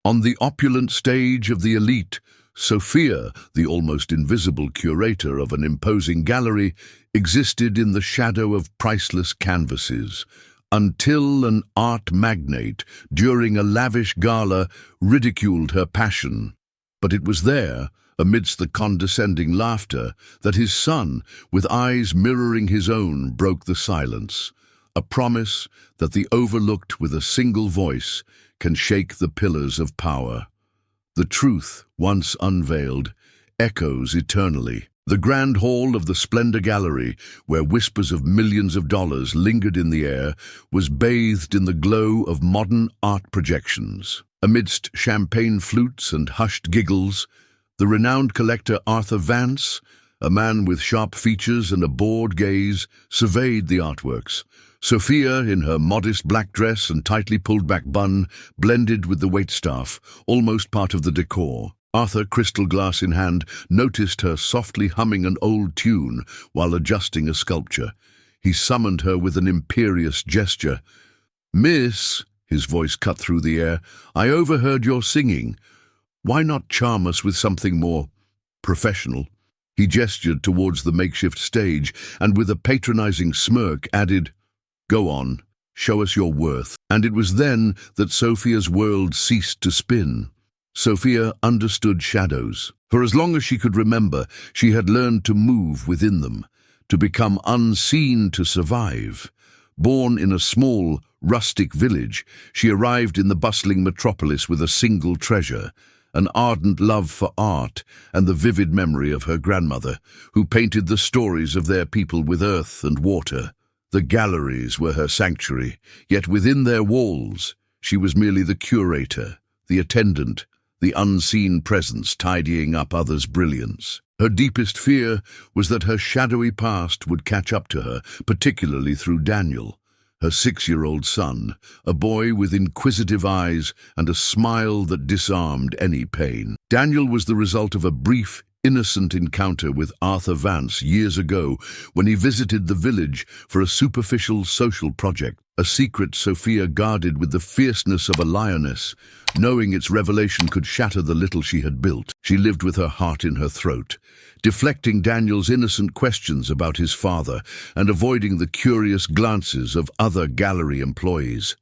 On the opulent stage of the elite, Sophia, the almost invisible curator of an imposing gallery, existed in the shadow of priceless canvases, until an art magnate, during a lavish gala, ridiculed her passion. But it was there, amidst the condescending laughter, that his son, with eyes mirroring his own, broke the silence, a promise that the overlooked with a single voice can shake the pillars of power. The truth, once unveiled, echoes eternally. The grand hall of the Splendor Gallery, where whispers of millions of dollars lingered in the air, was bathed in the glow of modern art projections. Amidst champagne flutes and hushed giggles, the renowned collector Arthur Vance, a man with sharp features and a bored gaze, surveyed the artworks. Sophia, in her modest black dress and tightly pulled-back bun, blended with the waitstaff, almost part of the decor. Arthur, crystal glass in hand, noticed her softly humming an old tune while adjusting a sculpture. He summoned her with an imperious gesture. "Miss," his voice cut through the air, "I overheard your singing. Why not charm us with something more professional?" He gestured towards the makeshift stage and with a patronizing smirk added, "Go on, show us your worth." And it was then that Sophia's world ceased to spin. Sophia understood shadows. For as long as she could remember, she had learned to move within them, to become unseen to survive. Born in a small, rustic village, she arrived in the bustling metropolis with a single treasure, an ardent love for art and the vivid memory of her grandmother, who painted the stories of their people with earth and water. The galleries were her sanctuary, yet within their walls, she was merely the curator, the attendant, the unseen presence tidying up others' brilliance. Her deepest fear was that her shadowy past would catch up to her, particularly through Daniel, her 6-year-old son, a boy with inquisitive eyes and a smile that disarmed any pain. Daniel was the result of a brief, innocent encounter with Arthur Vance years ago when he visited the village for a superficial social project, a secret Sophia guarded with the fierceness of a lioness. Knowing its revelation could shatter the little she had built, she lived with her heart in her throat, deflecting Daniel's innocent questions about his father and avoiding the curious glances of other gallery employees.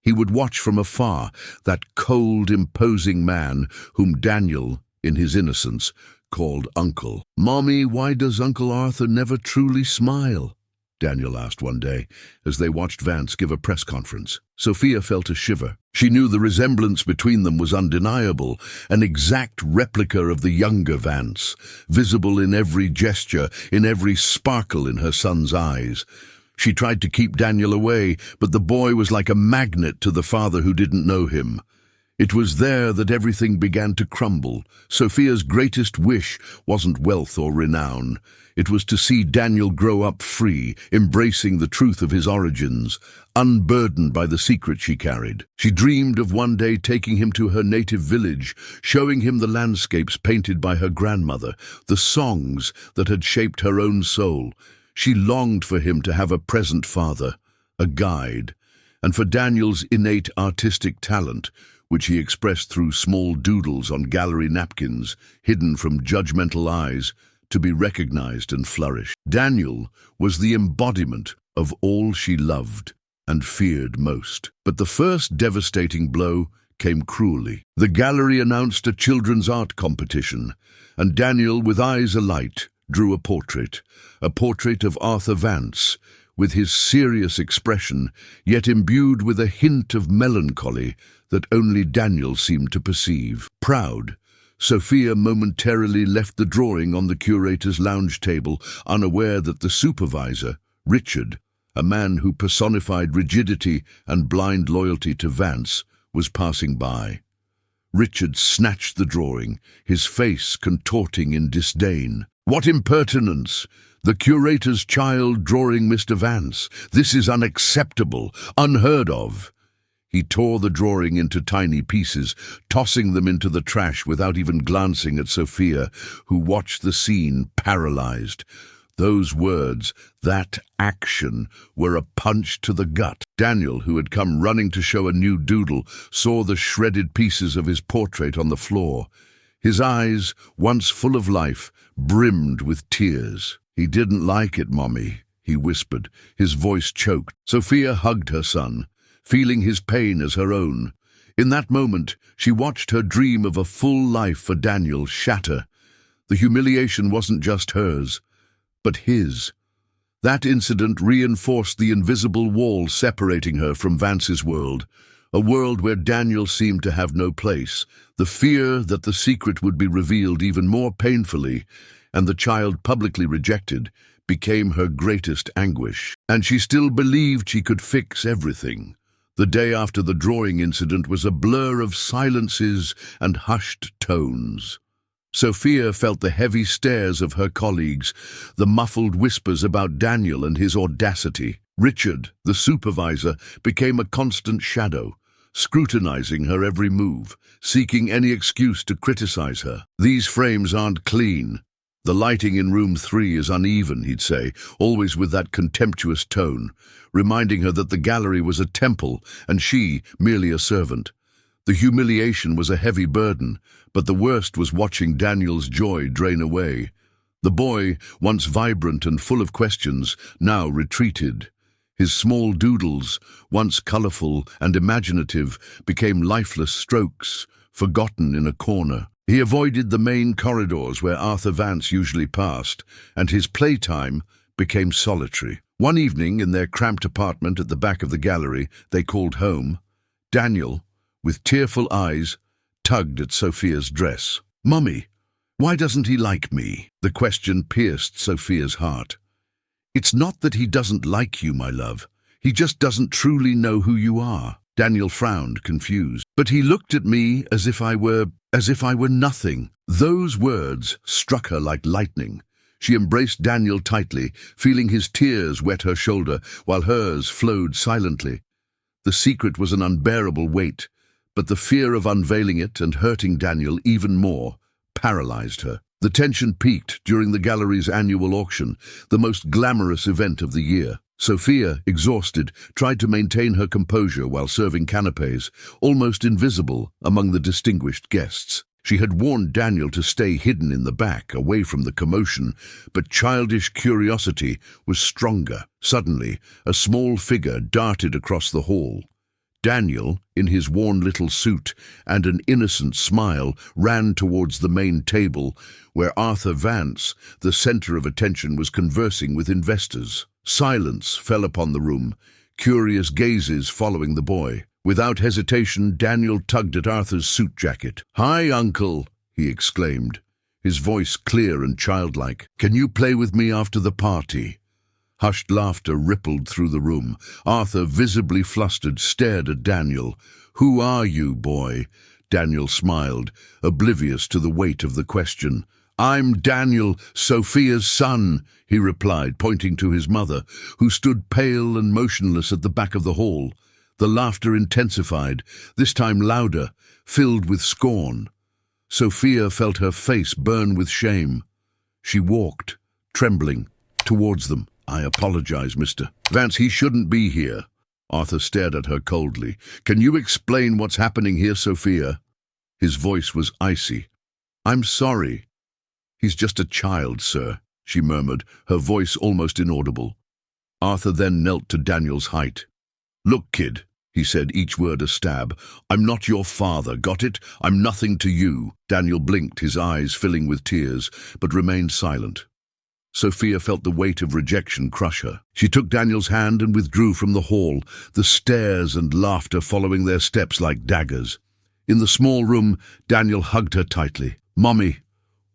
He would watch from afar, that cold, imposing man whom Daniel, in his innocence, called Uncle. "Mommy, why does Uncle Arthur never truly smile?" Daniel asked one day, as they watched Vance give a press conference. Sophia felt a shiver. She knew the resemblance between them was undeniable, an exact replica of the younger Vance, visible in every gesture, in every sparkle in her son's eyes. She tried to keep Daniel away, but the boy was like a magnet to the father who didn't know him. It was there that everything began to crumble. Sophia's greatest wish wasn't wealth or renown. It was to see Daniel grow up free, embracing the truth of his origins, unburdened by the secret she carried. She dreamed of one day taking him to her native village, showing him the landscapes painted by her grandmother, the songs that had shaped her own soul. She longed for him to have a present father, a guide, and for Daniel's innate artistic talent, which he expressed through small doodles on gallery napkins, hidden from judgmental eyes, to be recognized and flourish. Daniel was the embodiment of all she loved and feared most. But the first devastating blow came cruelly. The gallery announced a children's art competition, and Daniel, with eyes alight, drew a portrait of Arthur Vance, with his serious expression, yet imbued with a hint of melancholy that only Daniel seemed to perceive. Proud, Sophia momentarily left the drawing on the curator's lounge table, unaware that the supervisor, Richard, a man who personified rigidity and blind loyalty to Vance, was passing by. Richard snatched the drawing, his face contorting in disdain. "What impertinence! The curator's child drawing Mr. Vance. This is unacceptable, unheard of." He tore the drawing into tiny pieces, tossing them into the trash without even glancing at Sophia, who watched the scene paralyzed. Those words, that action, were a punch to the gut. Daniel, who had come running to show a new doodle, saw the shredded pieces of his portrait on the floor. His eyes, once full of life, brimmed with tears. "He didn't like it, Mommy," he whispered, his voice choked. Sophia hugged her son, feeling his pain as her own. In that moment, she watched her dream of a full life for Daniel shatter. The humiliation wasn't just hers, but his. That incident reinforced the invisible wall separating her from Vance's world, a world where Daniel seemed to have no place. The fear that the secret would be revealed even more painfully, and the child publicly rejected, became her greatest anguish. And she still believed she could fix everything. The day after the drawing incident was a blur of silences and hushed tones. Sophia felt the heavy stares of her colleagues, the muffled whispers about Daniel and his audacity. Richard, the supervisor, became a constant shadow, scrutinizing her every move, seeking any excuse to criticize her. "These frames aren't clean. The lighting in room 3 is uneven," he'd say, always with that contemptuous tone, reminding her that the gallery was a temple and she merely a servant. The humiliation was a heavy burden, but the worst was watching Daniel's joy drain away. The boy, once vibrant and full of questions, now retreated. His small doodles, once colorful and imaginative, became lifeless strokes, forgotten in a corner. He avoided the main corridors where Arthur Vance usually passed, and his playtime became solitary. One evening, in their cramped apartment at the back of the gallery they called home, Daniel, with tearful eyes, tugged at Sophia's dress. "Mummy, why doesn't he like me?" The question pierced Sophia's heart. "It's not that he doesn't like you, my love. He just doesn't truly know who you are." Daniel frowned, confused. "But he looked at me as if I were nothing." Those words struck her like lightning. She embraced Daniel tightly, feeling his tears wet her shoulder, while hers flowed silently. The secret was an unbearable weight, but the fear of unveiling it and hurting Daniel even more paralyzed her. The tension peaked during the gallery's annual auction, the most glamorous event of the year. Sophia, exhausted, tried to maintain her composure while serving canapes, almost invisible among the distinguished guests. She had warned Daniel to stay hidden in the back, away from the commotion, but childish curiosity was stronger. Suddenly, a small figure darted across the hall. Daniel, in his worn little suit and an innocent smile, ran towards the main table, where Arthur Vance, the center of attention, was conversing with investors. Silence fell upon the room, curious gazes following the boy. Without hesitation, Daniel tugged at Arthur's suit jacket. "Hi, Uncle," he exclaimed, his voice clear and childlike. "Can you play with me after the party?" Hushed laughter rippled through the room. Arthur, visibly flustered, stared at Daniel. "Who are you, boy?" Daniel smiled, oblivious to the weight of the question. "I'm Daniel, Sophia's son," he replied, pointing to his mother, who stood pale and motionless at the back of the hall. The laughter intensified, this time louder, filled with scorn. Sophia felt her face burn with shame. She walked, trembling, towards them. "I apologize, Mr. Vance, he shouldn't be here." Arthur stared at her coldly. "Can you explain what's happening here, Sophia?" His voice was icy. "I'm sorry." "He's just a child, sir," she murmured, her voice almost inaudible. Arthur then knelt to Daniel's height. "Look, kid," he said, each word a stab. "I'm not your father, got it? I'm nothing to you." Daniel blinked, his eyes filling with tears, but remained silent. Sophia felt the weight of rejection crush her. She took Daniel's hand and withdrew from the hall, the stares and laughter following their steps like daggers. In the small room, Daniel hugged her tightly. "Mommy,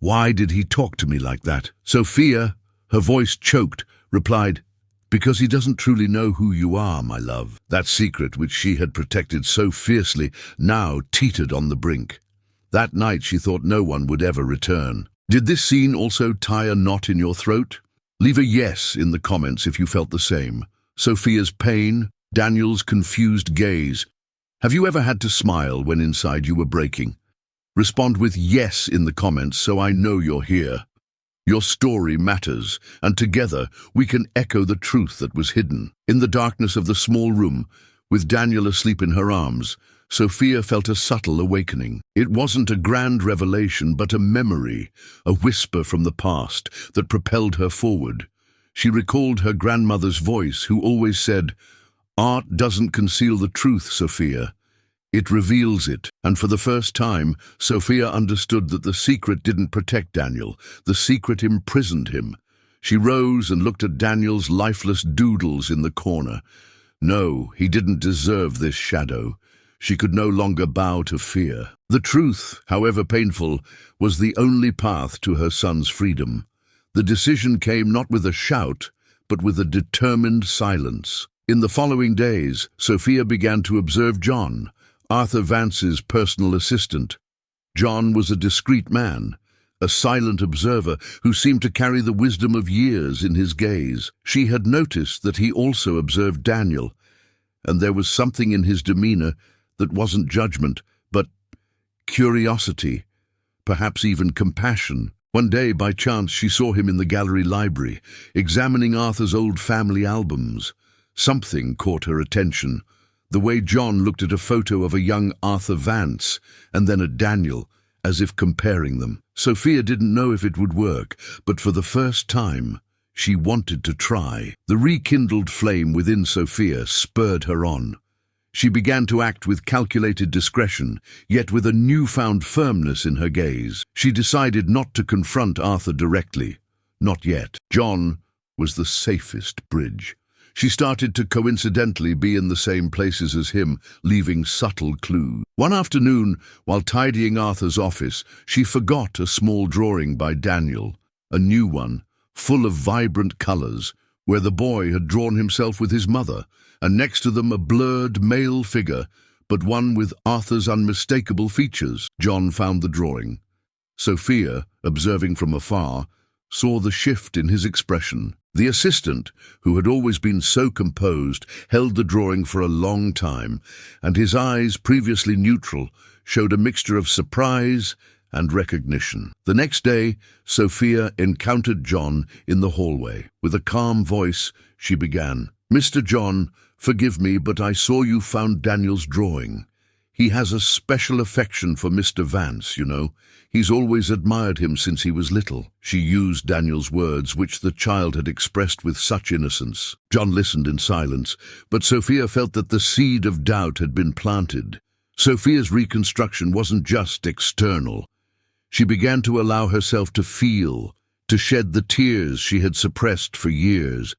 why did he talk to me like that?" Sophia, her voice choked, replied, "Because he doesn't truly know who you are, my love." That secret, which she had protected so fiercely, now teetered on the brink. That night she thought no one would ever return. Did this scene also tie a knot in your throat? Leave a yes in the comments if you felt the same. Sophia's pain, Daniel's confused gaze. Have you ever had to smile when inside you were breaking? Respond with yes in the comments so I know you're here. Your story matters, and together we can echo the truth that was hidden. In the darkness of the small room, with Daniel asleep in her arms, Sophia felt a subtle awakening. It wasn't a grand revelation, but a memory, a whisper from the past that propelled her forward. She recalled her grandmother's voice, who always said, "Art doesn't conceal the truth, Sophia. It reveals it." And for the first time, Sophia understood that the secret didn't protect Daniel. The secret imprisoned him. She rose and looked at Daniel's lifeless doodles in the corner. No, he didn't deserve this shadow. She could no longer bow to fear. The truth, however painful, was the only path to her son's freedom. The decision came not with a shout, but with a determined silence. In the following days, Sophia began to observe John, Arthur Vance's personal assistant. John was a discreet man, a silent observer who seemed to carry the wisdom of years in his gaze. She had noticed that he also observed Daniel, and there was something in his demeanor that wasn't judgment, but curiosity, perhaps even compassion. One day, by chance, she saw him in the gallery library, examining Arthur's old family albums. Something caught her attention. The way John looked at a photo of a young Arthur Vance and then at Daniel, as if comparing them. Sophia didn't know if it would work, but for the first time, she wanted to try. The rekindled flame within Sophia spurred her on. She began to act with calculated discretion, yet with a newfound firmness in her gaze. She decided not to confront Arthur directly. Not yet. John was the safest bridge. She started to coincidentally be in the same places as him, leaving subtle clues. One afternoon, while tidying Arthur's office, she forgot a small drawing by Daniel, a new one, full of vibrant colors, where the boy had drawn himself with his mother, and next to them a blurred male figure, but one with Arthur's unmistakable features. John found the drawing. Sophia, observing from afar, saw the shift in his expression. The assistant, who had always been so composed, held the drawing for a long time, and his eyes, previously neutral, showed a mixture of surprise and recognition. The next day, Sophia encountered John in the hallway. With a calm voice, she began, "Mr. John, forgive me, but I saw you found Daniel's drawing. He has a special affection for Mr. Vance, you know. He's always admired him since he was little." She used Daniel's words, which the child had expressed with such innocence. John listened in silence, but Sophia felt that the seed of doubt had been planted. Sophia's reconstruction wasn't just external. She began to allow herself to feel, to shed the tears she had suppressed for years.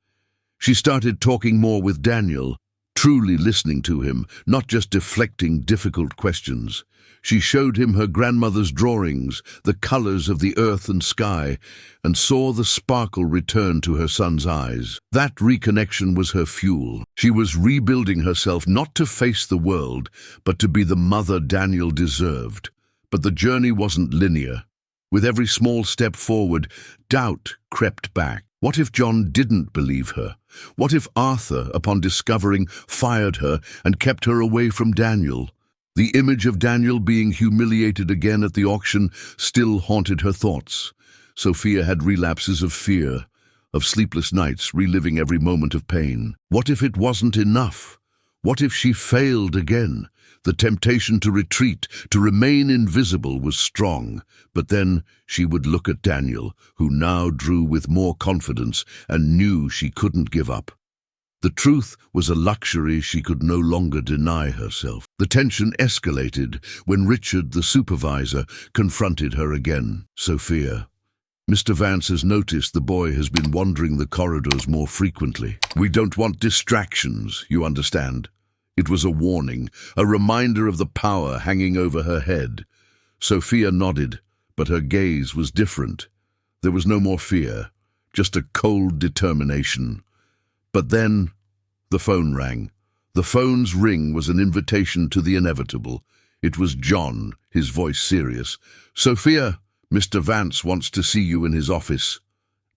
She started talking more with Daniel, truly listening to him, not just deflecting difficult questions. She showed him her grandmother's drawings, the colors of the earth and sky, and saw the sparkle return to her son's eyes. That reconnection was her fuel. She was rebuilding herself not to face the world, but to be the mother Daniel deserved. But the journey wasn't linear. With every small step forward, doubt crept back. What if John didn't believe her? What if Arthur, upon discovering, fired her and kept her away from Daniel? The image of Daniel being humiliated again at the auction still haunted her thoughts. Sophia had relapses of fear, of sleepless nights, reliving every moment of pain. What if it wasn't enough? What if she failed again? The temptation to retreat, to remain invisible, was strong. But then she would look at Daniel, who now drew with more confidence and knew she couldn't give up. The truth was a luxury she could no longer deny herself. The tension escalated when Richard, the supervisor, confronted her again. "Sophia, Mr. Vance has noticed the boy has been wandering the corridors more frequently. We don't want distractions, you understand." It was a warning, a reminder of the power hanging over her head. Sophia nodded, but her gaze was different. There was no more fear, just a cold determination. But then the phone rang. The phone's ring was an invitation to the inevitable. It was John, his voice serious. "Sophia, Mr. Vance wants to see you in his office."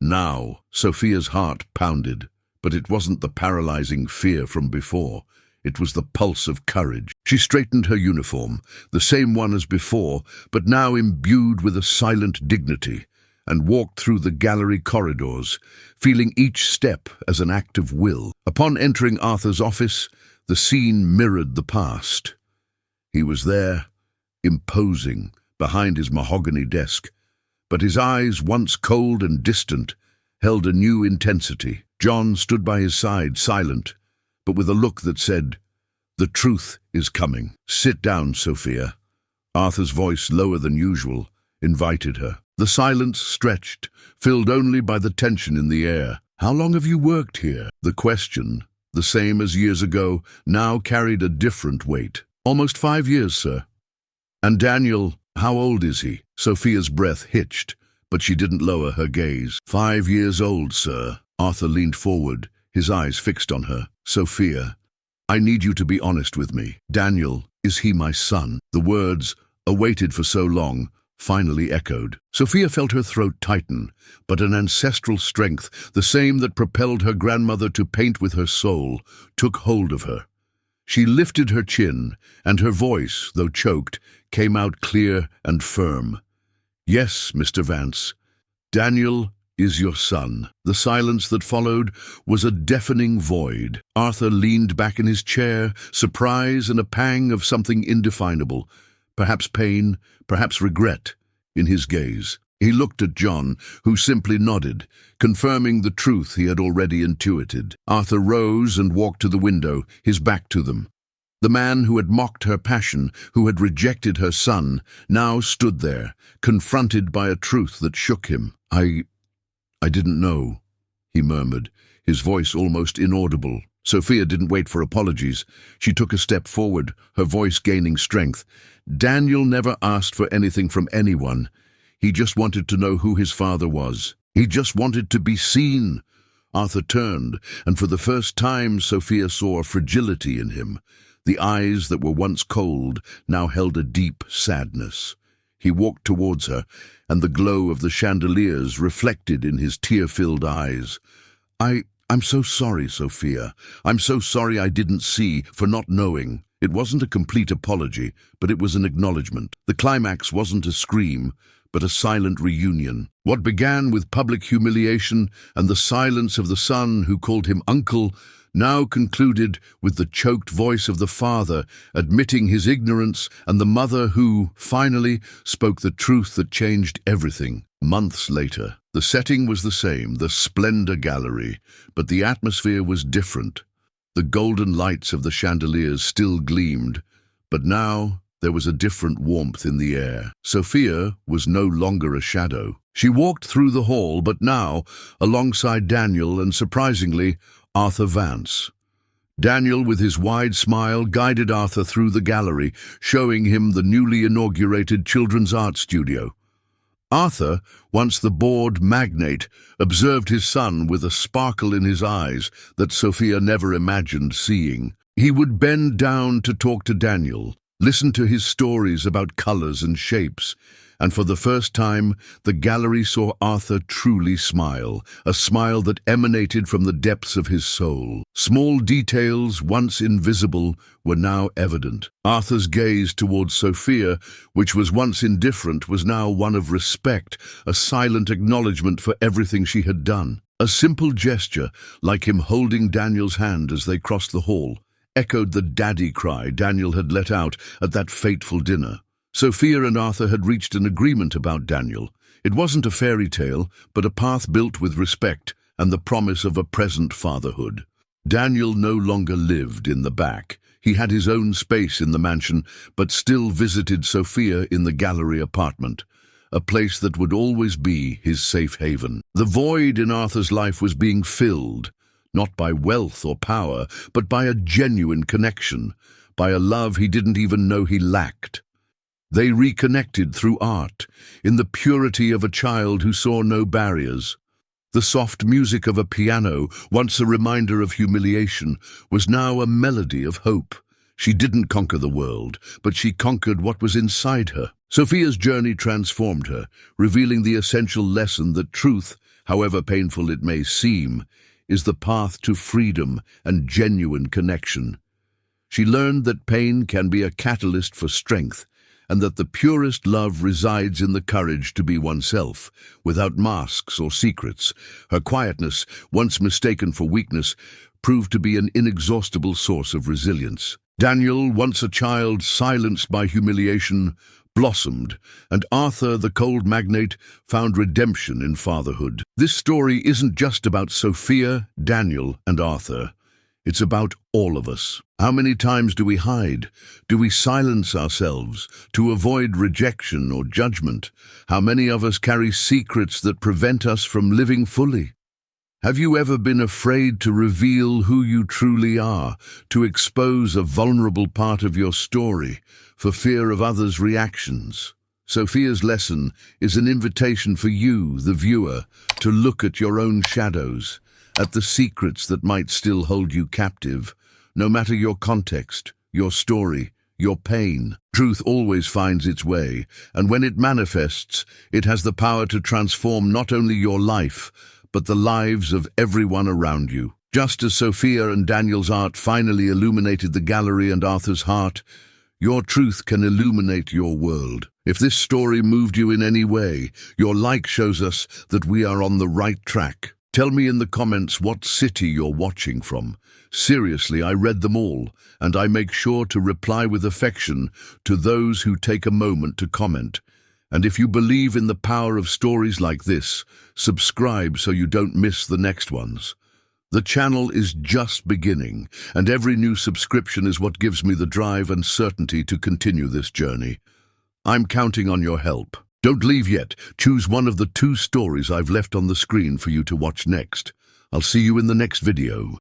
Now, Sophia's heart pounded, but it wasn't the paralyzing fear from before. It was the pulse of courage. She straightened her uniform, the same one as before, but now imbued with a silent dignity. and walked through the gallery corridors, feeling each step as an act of will. Upon entering Arthur's office, the scene mirrored the past. He was there, imposing, behind his mahogany desk, but his eyes, once cold and distant, held a new intensity. John stood by his side, silent, but with a look that said, "The truth is coming." "Sit down, Sophia." Arthur's voice, lower than usual, invited her. The silence stretched, filled only by the tension in the air. "How long have you worked here?" The question, the same as years ago, now carried a different weight. "Almost 5 years, sir." "And Daniel, how old is he?" Sophia's breath hitched, but she didn't lower her gaze. 5 years old, sir." Arthur leaned forward, his eyes fixed on her. "Sophia, I need you to be honest with me. Daniel, is he my son?" The words, awaited for so long, finally echoed. Sophia felt her throat tighten, but an ancestral strength, the same that propelled her grandmother to paint with her soul, took hold of her. She lifted her chin, and her voice, though choked, came out clear and firm. "Yes, Mr. Vance, Daniel is your son." The silence that followed was a deafening void. Arthur leaned back in his chair, surprise and a pang of something indefinable, perhaps pain, perhaps regret, in his gaze. He looked at John, who simply nodded, confirming the truth he had already intuited. Arthur rose and walked to the window, his back to them. The man who had mocked her passion, who had rejected her son, now stood there, confronted by a truth that shook him. I didn't know," he murmured, his voice almost inaudible. Sophia didn't wait for apologies. She took a step forward, her voice gaining strength. "Daniel never asked for anything from anyone. He just wanted to know who his father was. He just wanted to be seen." Arthur turned, and for the first time Sophia saw a fragility in him. The eyes that were once cold now held a deep sadness. He walked towards her, and the glow of the chandeliers reflected in his tear-filled eyes. I'm so sorry, Sophia. I'm so sorry I didn't see, for not knowing." It wasn't a complete apology, but it was an acknowledgement. The climax wasn't a scream, but a silent reunion. What began with public humiliation and the silence of the son who called him uncle now concluded with the choked voice of the father admitting his ignorance, and the mother who, finally, spoke the truth that changed everything. Months later, the setting was the same, the Splendor Gallery, but the atmosphere was different. The golden lights of the chandeliers still gleamed, but now there was a different warmth in the air. Sophia was no longer a shadow. She walked through the hall, but now, alongside Daniel and, surprisingly, Arthur Vance. Daniel, with his wide smile, guided Arthur through the gallery, showing him the newly inaugurated Children's Art Studio. Arthur, once the bored magnate, observed his son with a sparkle in his eyes that Sophia never imagined seeing. He would bend down to talk to Daniel, listen to his stories about colors and shapes, and for the first time the gallery saw Arthur truly smile, a smile that emanated from the depths of his soul. Small details, once invisible, were now evident. Arthur's gaze towards Sophia, which was once indifferent, was now one of respect, a silent acknowledgement for everything she had done. A simple gesture, like him holding Daniel's hand as they crossed the hall, echoed the daddy cry Daniel had let out at that fateful dinner. Sophia and Arthur had reached an agreement about Daniel. It wasn't a fairy tale, but a path built with respect and the promise of a present fatherhood. Daniel no longer lived in the back. He had his own space in the mansion, but still visited Sophia in the gallery apartment, a place that would always be his safe haven. The void in Arthur's life was being filled, not by wealth or power, but by a genuine connection, by a love he didn't even know he lacked. They reconnected through art, in the purity of a child who saw no barriers. The soft music of a piano, once a reminder of humiliation, was now a melody of hope. She didn't conquer the world, but she conquered what was inside her. Sophia's journey transformed her, revealing the essential lesson that truth, however painful it may seem, is the path to freedom and genuine connection. She learned that pain can be a catalyst for strength, and that the purest love resides in the courage to be oneself, without masks or secrets. Her quietness, once mistaken for weakness, proved to be an inexhaustible source of resilience. Daniel, once a child silenced by humiliation, blossomed, and Arthur, the cold magnate, found redemption in fatherhood. This story isn't just about Sophia, Daniel, and Arthur. It's about all of us. How many times do we hide? Do we silence ourselves to avoid rejection or judgment? How many of us carry secrets that prevent us from living fully? Have you ever been afraid to reveal who you truly are, to expose a vulnerable part of your story, for fear of others' reactions? Sophia's lesson is an invitation for you, the viewer, to look at your own shadows, at the secrets that might still hold you captive. No matter your context, your story, your pain, truth always finds its way, and when it manifests, it has the power to transform not only your life, but the lives of everyone around you. Just as Sophia and Daniel's art finally illuminated the gallery and Arthur's heart, your truth can illuminate your world. If this story moved you in any way, your like shows us that we are on the right track. Tell me in the comments what city you're watching from. Seriously, I read them all, and I make sure to reply with affection to those who take a moment to comment. And if you believe in the power of stories like this, subscribe so you don't miss the next ones. The channel is just beginning, and every new subscription is what gives me the drive and certainty to continue this journey. I'm counting on your help. Don't leave yet. Choose one of the 2 stories I've left on the screen for you to watch next. I'll see you in the next video.